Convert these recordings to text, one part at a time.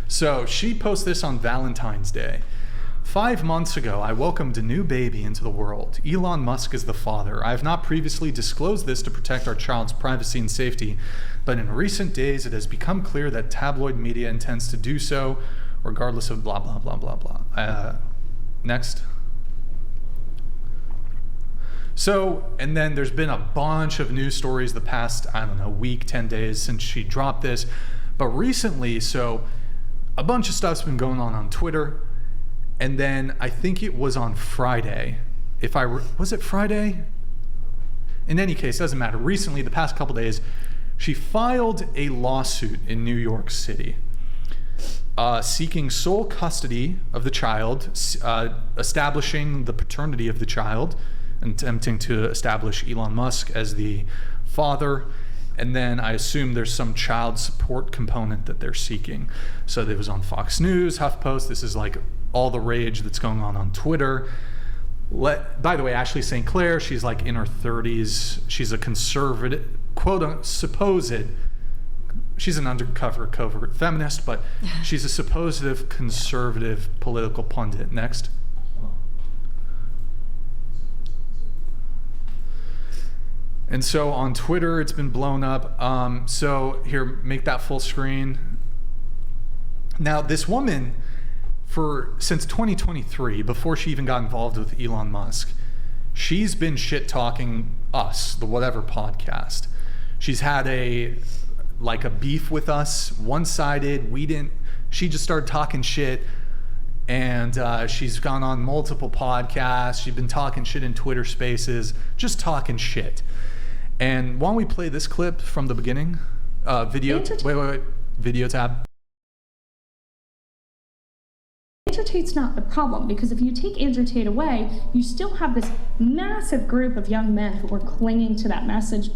So she posts this on Valentine's Day. 5 months ago, I welcomed a new baby into the world. Elon Musk is the father. I have not previously disclosed this to protect our child's privacy and safety, but in recent days, it has become clear that tabloid media intends to do so, regardless of blah, blah, blah, blah, blah. Next. So, and then there's been a bunch of news stories the past, I don't know, week, 10 days since she dropped this. But recently, so a bunch of stuff's been going on Twitter. And then I think it was on Friday. Was it Friday? In any case, doesn't matter. Recently, the past couple days, she filed a lawsuit in New York City seeking sole custody of the child, establishing the paternity of the child, attempting to establish Elon Musk as the father. And then I assume there's some child support component that they're seeking. So it was on Fox News, HuffPost. This is like all the rage that's going on Twitter. By the way, Ashley St. Clair, she's like in her 30s. She's a conservative, she's an undercover covert feminist, but she's a supposed conservative political pundit. Next. And so on Twitter, it's been blown up. So here, make that full screen. Now, this woman, since 2023, before she even got involved with Elon Musk, she's been shit-talking us, the Whatever podcast. She's had a beef with us, one-sided. She just started talking shit, and she's gone on multiple podcasts. She's been talking shit in Twitter Spaces, just talking shit. And why don't we play this clip from the beginning? Video tab. Andrew Tate's not the problem, because if you take Andrew Tate away, you still have this massive group of young men who are clinging to that message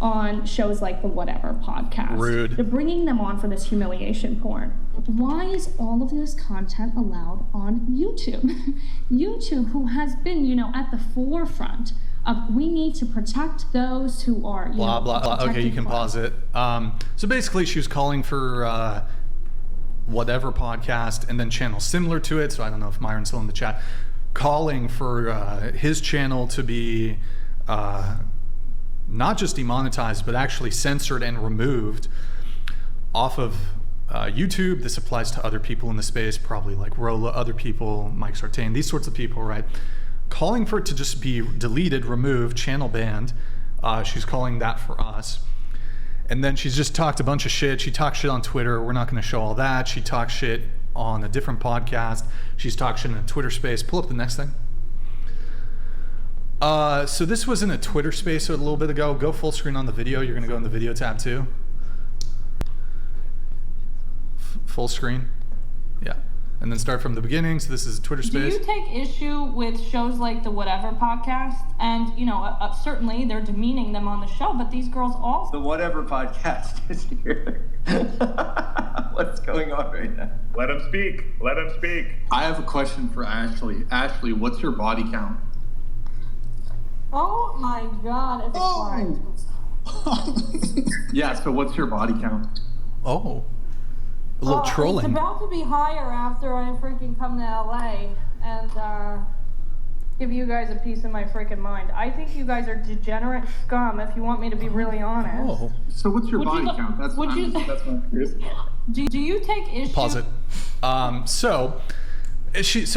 on shows like the Whatever podcast. Rude. They're bringing them on for this humiliation porn. Why is all of this content allowed on YouTube? YouTube, who has been, at the forefront of, we need to protect those who are, blah, blah, blah. Okay, you can pause it. So basically, she was calling for Whatever podcast and then channels similar to it. So I don't know if Myron's still in the chat. Calling for his channel to be not just demonetized, but actually censored and removed off of YouTube. This applies to other people in the space, probably like Rolla, other people, Mike Sartain, these sorts of people, right? Calling for it to just be deleted, removed, channel banned. She's calling that for us. And then she's just talked a bunch of shit. She talked shit on Twitter. We're not going to show all that. She talked shit on a different podcast. She's talked shit in a Twitter space. Pull up the next thing. So this was in a Twitter space a little bit ago. Go full screen on the video. You're going to go in the video tab too. Full screen. Yeah. And then start from the beginning. So this is a Twitter space. Do you take issue with shows like the Whatever podcast? And, certainly they're demeaning them on the show, but these girls also... The Whatever podcast is here. What's going on right now? Let him speak. Let him speak. I have a question for Ashley. Ashley, what's your body count? Oh my God. Yeah, so what's your body count? Oh. A little trolling. It's about to be higher after I freaking come to LA and give you guys a piece of my freaking mind. I think you guys are degenerate scum, if you want me to be really honest. Oh. So what's your body count? That's what I'm curious about. Do you take issue? Pause it. So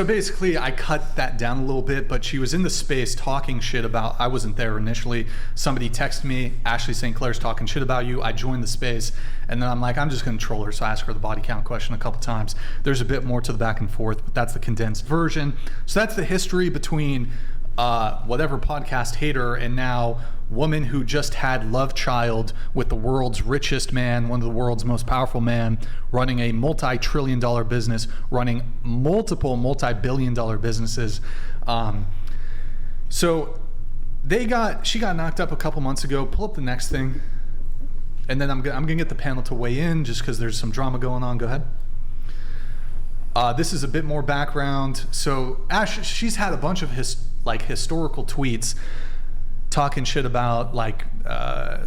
basically, I cut that down a little bit, but she was in the space talking shit about, I wasn't there initially. Somebody texted me, Ashley St. Clair's talking shit about you. I joined the space, and then I'm like, I'm just going to troll her. So I asked her the body count question a couple times. There's a bit more to the back and forth, but that's the condensed version. So that's the history between Whatever podcast hater and now woman who just had love child with the world's richest man, one of the world's most powerful man, running a multi-trillion-dollar business, running multiple multi-billion-dollar businesses. So she got knocked up a couple months ago. Pull up the next thing, and then I'm gonna get the panel to weigh in just because there's some drama going on. Go ahead. This is a bit more background. So Ash, she's had a bunch of historical tweets talking shit about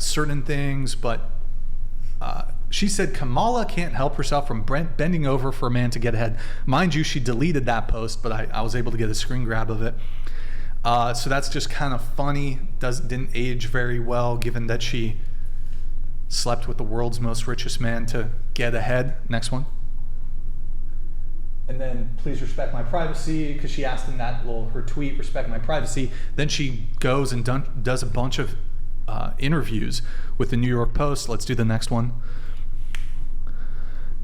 certain things, but She said Kamala can't help herself from bending over for a man to get ahead. Mind you, she deleted that post, but I was able to get a screen grab of it. So that's just kind of funny. Didn't age very well, given that she slept with the world's most richest man to get ahead. Next one. And then, please respect my privacy, because she asked in that her tweet, respect my privacy. Then she goes and does a bunch of interviews with the New York Post. Let's do the next one.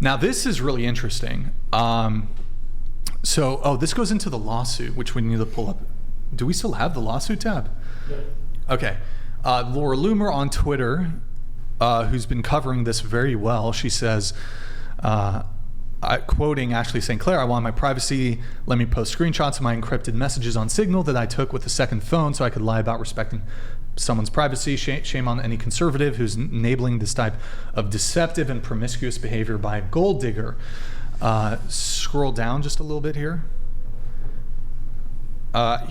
Now, this is really interesting. This goes into the lawsuit, which we need to pull up. Do we still have the lawsuit tab? Yeah. Okay. Laura Loomer on Twitter, who's been covering this very well, she says, quoting Ashley St. Clair, I want my privacy. Let me post screenshots of my encrypted messages on Signal that I took with a second phone so I could lie about respecting someone's privacy. Shame on any conservative who's enabling this type of deceptive and promiscuous behavior by a gold digger. Scroll down just a little bit here.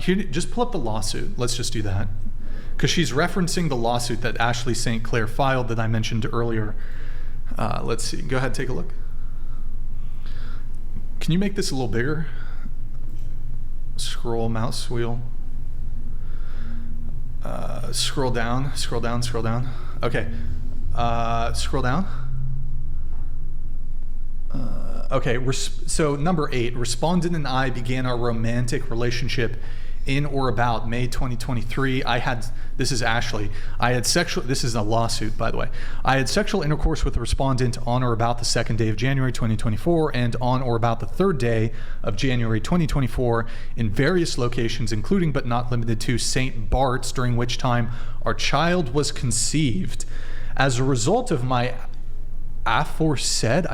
Just pull up the lawsuit. Let's just do that. Because she's referencing the lawsuit that Ashley St. Clair filed that I mentioned earlier. Let's see. Go ahead, take a look. Can you make this a little bigger? Scroll mouse wheel. Scroll down. Okay. Scroll down. Okay, so number 8, respondent and I began our romantic relationship in or about May 2023. This is Ashley. This is a lawsuit, by the way. I had sexual intercourse with the respondent on or about the 2nd day of January 2024 and on or about the 3rd day of January 2024 in various locations, including but not limited to St. Bart's, during which time our child was conceived. As a result of my aforesaid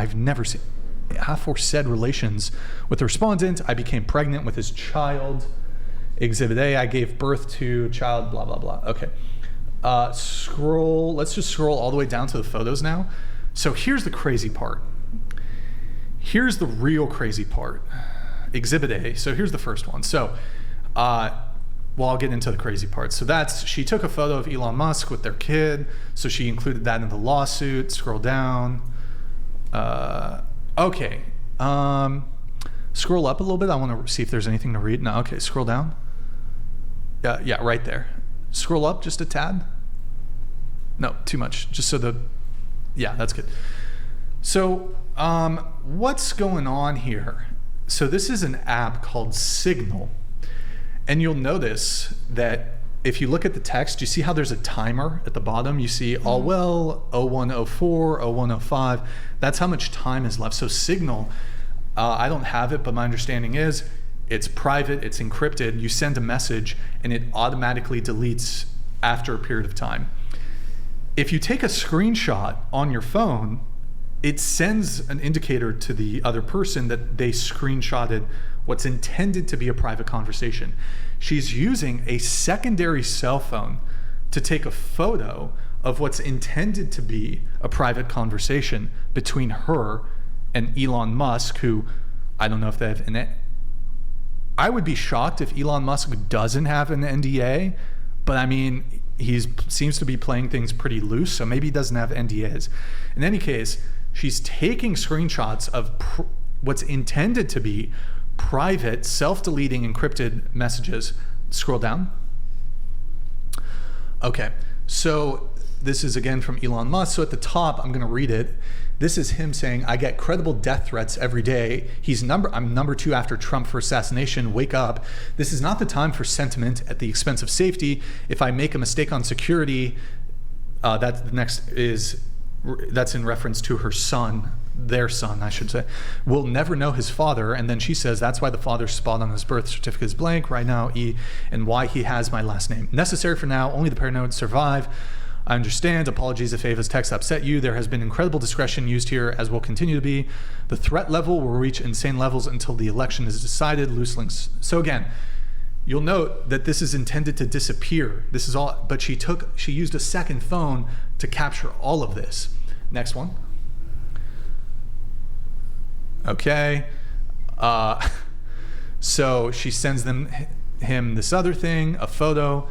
relations with the respondent, I became pregnant with his child. Exhibit A, I gave birth to child, blah, blah, blah. Okay. Let's just scroll all the way down to the photos now. So here's the crazy part. Here's the real crazy part. Exhibit A. So here's the first one. So, I'll get into the crazy part. So she took a photo of Elon Musk with their kid. So she included that in the lawsuit. Scroll down. Okay. Scroll up a little bit. I want to see if there's anything to read. No, okay, scroll down. Yeah, right there. Scroll up just a tad. No, too much. Just so yeah, that's good. So, what's going on here? So this is an app called Signal. And you'll notice that if you look at the text, you see how there's a timer at the bottom? You see all well, 0104, 0105. That's how much time is left. So Signal, I don't have it, but my understanding is it's private, it's encrypted. You send a message and it automatically deletes after a period of time. If you take a screenshot on your phone, it sends an indicator to the other person that they screenshotted what's intended to be a private conversation. She's using a secondary cell phone to take a photo of what's intended to be a private conversation between her and Elon Musk, who I don't know if they have I would be shocked if Elon Musk doesn't have an NDA, but I mean, he seems to be playing things pretty loose, so maybe he doesn't have NDAs. In any case, she's taking screenshots of what's intended to be private, self-deleting, encrypted messages. Scroll down. Okay, so this is again from Elon Musk. So at the top, I'm going to read it. This is him saying, I get credible death threats every day. I'm number 2 after Trump for assassination. Wake up. This is not the time for sentiment at the expense of safety. If I make a mistake on security, that's in reference to her son, their son, I should say, will never know his father. And then she says, that's why the father's spot on his birth certificate is blank right now, and why he has my last name. Necessary for now, only the paranoid survive. I understand. Apologies if Ava's text upset you. There has been incredible discretion used here, as will continue to be. The threat level will reach insane levels until the election is decided. Loose links. So again, you'll note that this is intended to disappear. This is all, but she used a second phone to capture all of this. Next one. Okay. So she sends him this other thing, a photo,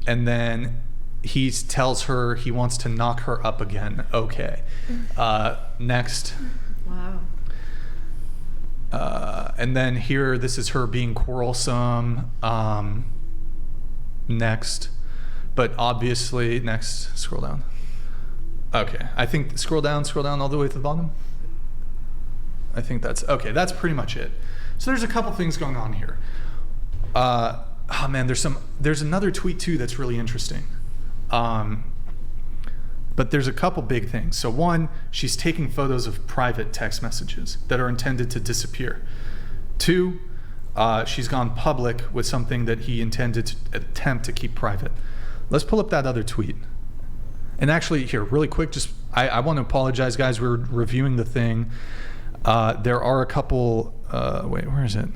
and then he tells her he wants to knock her up again. Okay. Next. Wow. And then here, this is her being quarrelsome. Next. But obviously, next, scroll down. Okay, I think scroll down all the way to the bottom. I think that's, okay, that's pretty much it. So there's a couple things going on here. Oh man, there's another tweet too that's really interesting. But there's a couple big things. So one, she's taking photos of private text messages that are intended to disappear. Two, she's gone public with something that he intended to attempt to keep private. Let's pull up that other tweet. And actually, here, really quick, just I want to apologize, guys. We're reviewing the thing. There are a couple. Wait, where is it?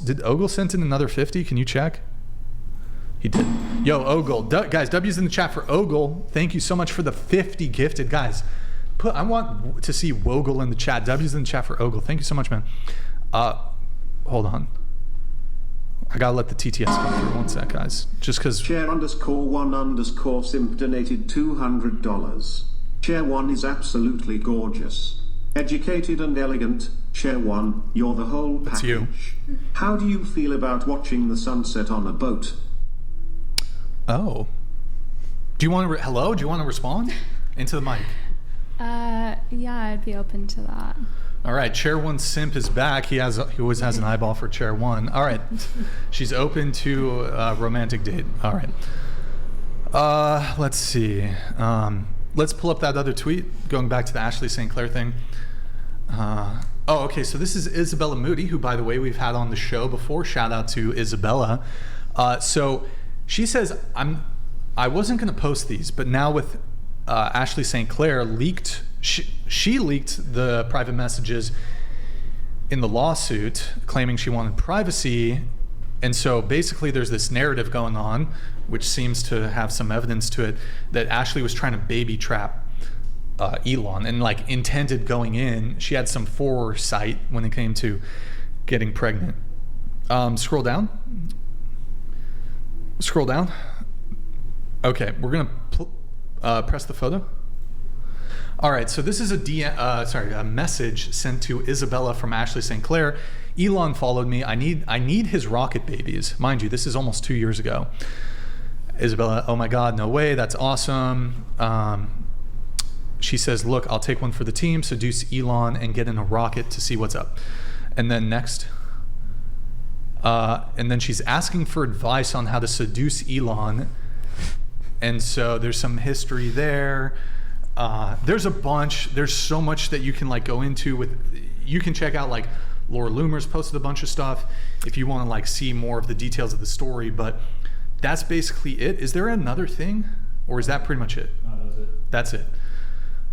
Did Ogle send in another 50? Can you check? He did. Yo, Ogle. Guys, W's in the chat for Ogle. Thank you so much for the 50 gifted. Guys, I want to see Wogle in the chat. W's in the chat for Ogle. Thank you so much, man. Hold on. I gotta let the TTS come through. 1 sec, guys. Just because. Chair_1_simp donated $200. Chair 1 is absolutely gorgeous. Educated and elegant. Chair 1, you're the whole package. That's you. How do you feel about watching the sunset on a boat? Oh. Do you want to, hello? Do you want to respond? Into the mic. Yeah, I'd be open to that. All right, Chair 1 simp is back. He always has an eyeball for Chair 1. All right. She's open to a romantic date. All right. Let's see. Let's pull up that other tweet, going back to the Ashley St. Clair thing. Okay, so this is Isabella Moody, who, by the way, we've had on the show before. Shout out to Isabella. So she says, I wasn't going to post these, but now with Ashley St. Clair leaked, she leaked the private messages in the lawsuit, claiming she wanted privacy. And so basically there's this narrative going on, which seems to have some evidence to it, that Ashley was trying to baby trap Elon and like intended going in. She had some foresight when it came to getting pregnant. Scroll down. Okay, we're gonna press the photo. All right, so this is a message sent to Isabella from Ashley St. Clair. Elon followed me. I need his rocket babies. Mind you, this is almost 2 years ago. Isabella, oh my God, no way, that's awesome. She says, look, I'll take one for the team, seduce Elon, and get in a rocket to see what's up. And then next. And then she's asking for advice on how to seduce Elon. And so there's some history there. There's a bunch. There's so much that you can like go into with. You can check out like Laura Loomer's posted a bunch of stuff if you want to like see more of the details of the story. But that's basically it. Is there another thing, or is that pretty much it? No, that was it. That's it.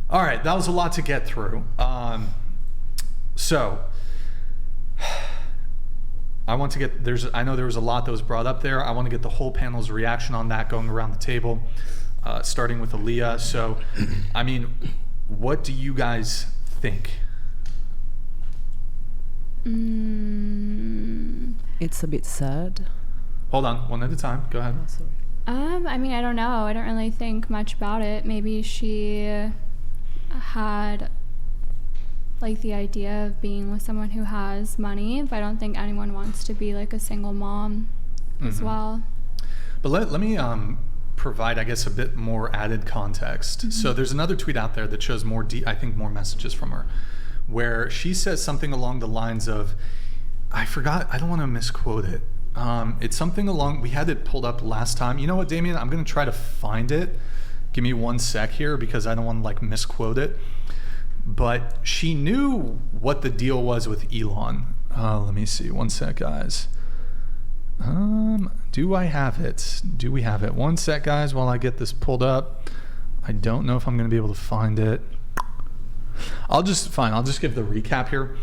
All right, that was a lot to get through. So I want to get, I know there was a lot that was brought up there. I want to get the whole panel's reaction on that going around the table, starting with Aaliyah. So, I mean, what do you guys think? It's a bit sad. Hold on, one at a time. Go ahead. Oh, sorry. I mean, I don't know. I don't really think much about it. Maybe she had like the idea of being with someone who has money, but I don't think anyone wants to be like a single mom as well. But let me provide, I guess, a bit more added context. So there's another tweet out there that shows more, I think, more messages from her, where she says something along the lines of, I forgot, I don't want to misquote it. It's something along, we had it pulled up last time. You know what, Damien? I'm going to try to find it. Give me 1 sec here because I don't want to like misquote it. But she knew what the deal was with Elon. Let me see. 1 sec, guys. Do I have it? Do we have it? 1 sec, guys, while I get this pulled up. I don't know if I'm going to be able to find it. I'll just give the recap here.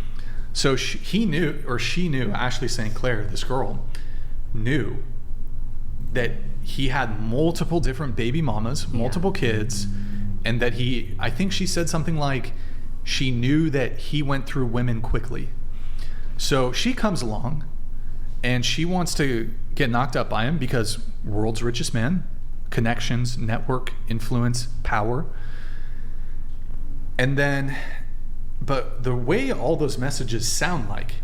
So she knew, Ashley St. Clair, this girl, knew that he had multiple different baby mamas, multiple kids, and that I think she said something like, she knew that he went through women quickly. So she comes along and she wants to get knocked up by him because world's richest man, connections, network, influence, power. And then, but the way all those messages sound like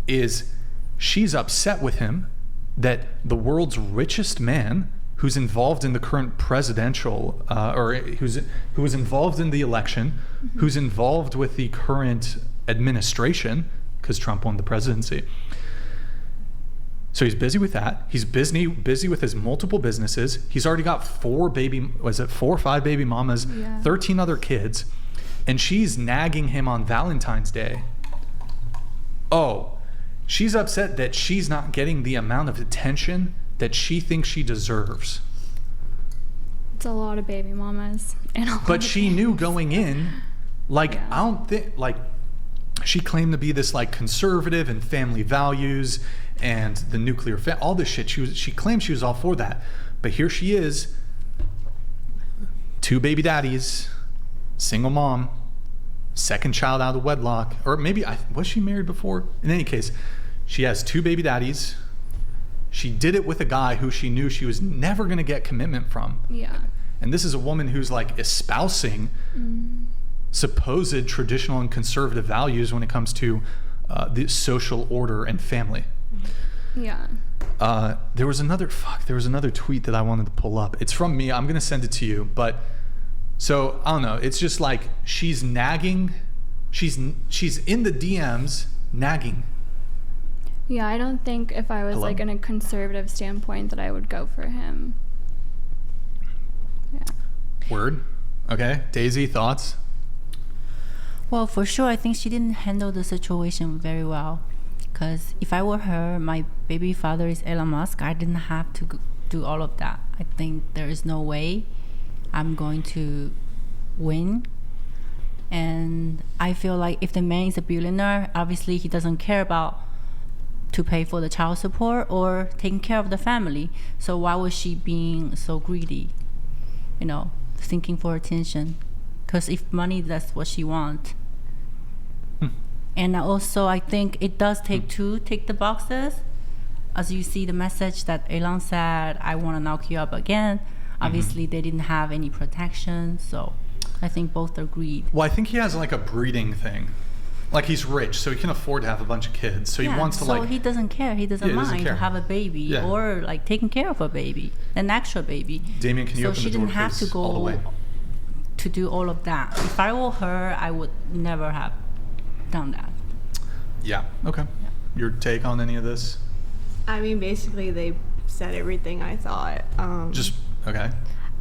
is she's upset with him that the world's richest man who's involved in the current presidential, or who was involved in the election, who's involved with the current administration, because Trump won the presidency. So he's busy with that. He's busy with his multiple businesses. He's already got 4 or 5 baby mamas, 13 other kids, and she's nagging him on Valentine's Day. Oh, she's upset that she's not getting the amount of attention that she thinks she deserves. It's a lot of baby mamas. But she knew going in, like, Yeah. I don't think, like, she claimed to be this, like, conservative and family values and the nuclear all this shit. She claimed she was all for that. But here she is, 2 baby daddies, single mom, second child out of wedlock, or maybe, was she married before? In any case, she has 2 baby daddies. She did it with a guy who she knew she was never going to get commitment from. Yeah. And this is a woman who's like espousing supposed traditional and conservative values when it comes to the social order and family. Yeah. There was another tweet that I wanted to pull up. It's from me. I'm going to send it to you. But so I don't know. It's just like she's nagging. She's in the DMs nagging. Yeah, I don't think if I was like in a conservative standpoint that I would go for him. Yeah. Word. Okay. Daisy, thoughts? Well, for sure, I think she didn't handle the situation very well. Because if I were her, my baby father is Elon Musk, I didn't have to do all of that. I think there is no way I'm going to win. And I feel like if the man is a billionaire, obviously he doesn't care about to pay for the child support or taking care of the family. So why was she being so greedy? Thinking for attention. Because if money, that's what she wants. And also, I think it does take 2 tick the boxes. As you see the message that Elon said, I want to knock you up again. Obviously, they didn't have any protection. So I think both are greed. Well, I think he has like a breeding thing. Like he's rich, so he can afford to have a bunch of kids. So he wants to so he doesn't care. He doesn't mind to have a baby or like taking care of a baby, an extra baby. Damien, can you open the door, So she didn't have to go all the way? To do all of that. If I were her, I would never have done that. Yeah. Okay. Yeah. Your take on any of this? I mean, basically, they said everything I thought. Just okay.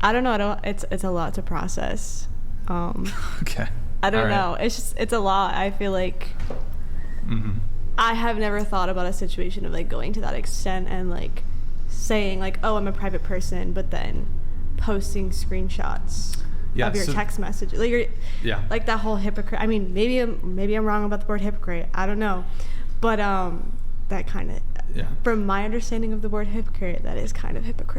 I don't know. It's a lot to process. Okay. I don't know. It's a lot. I feel like I have never thought about a situation of like going to that extent and like saying like, oh, I'm a private person, but then posting screenshots of your text message. Like like that whole hypocrite. I mean, maybe I'm wrong about the word hypocrite. I don't know, but that kind of from my understanding of the word hypocrite, that is kind of hypocritical.